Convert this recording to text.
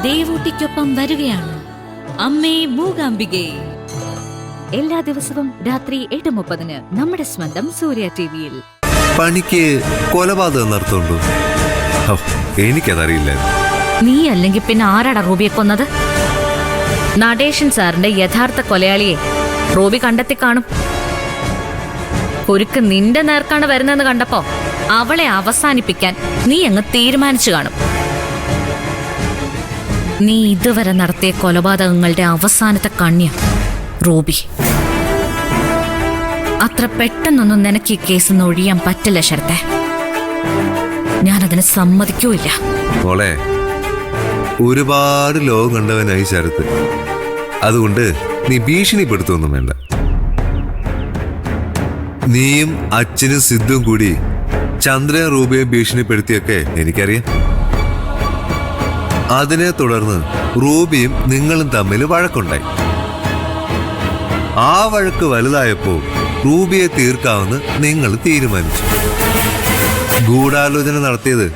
ദേവൂട്ടിക്കൊപ്പം വരികയാണ് അമ്മേ മൂകാംബികേ. എല്ലാ ദിവസവും രാത്രി 8:30 നമ്മുടെ സ്വന്തം സൂര്യ ടിവിയിൽ. പണിക്ക് കൊലപാതകം നടത്തുണ്ടോ? എനിക്കതറിയില്ല. നീ അല്ലെങ്കിൽ പിന്നെ ആരാടാ റൂബിയെ കൊന്നത്? നടേശൻ സാറിന്റെ യഥാർത്ഥ കൊലയാളിയെ റൂബി കണ്ടെത്തി കാണും. കുരുക്ക് നിന്റെ നേർക്കാണ് വരുന്നതെന്ന് കണ്ടപ്പോ അവളെ അവസാനിപ്പിക്കാൻ നീ അങ്ങ് തീരുമാനിച്ചു കാണും. നീ ഇതുവരെ നടത്തിയ കൊലപാതകങ്ങളുടെ അവസാനത്തെ കണ്യ റൂബി. അത്ര പെട്ടെന്നൊന്നും നിനക്ക് ഈ കേസ് ഒഴിയാൻ പറ്റില്ല ശരത്തെ. ഞാനതിന് സമ്മതിക്കൂല്ല. മോളെ, ഒരുപാട് ലോകം കണ്ടവനായി ശരത്ത്. അതുകൊണ്ട് നീ ഭീഷണിപ്പെടുത്തൊന്നും വേണ്ട. നീയും അച്ഛനും സിദ്ധും കൂടി ചന്ദ്രൻ റൂബിയെ ഭീഷണിപ്പെടുത്തിയൊക്കെ എനിക്കറിയാം. അതിനെ തുടർന്ന് റൂബിയും നിങ്ങളും തമ്മിൽ വഴക്കുണ്ടായി. ആ വഴക്ക് വലുതായപ്പോ റൂബിയെ തീർക്കാമെന്ന് നിങ്ങൾ തീരുമാനിച്ചു. ഗൂഢാലോചന നടത്തിയത്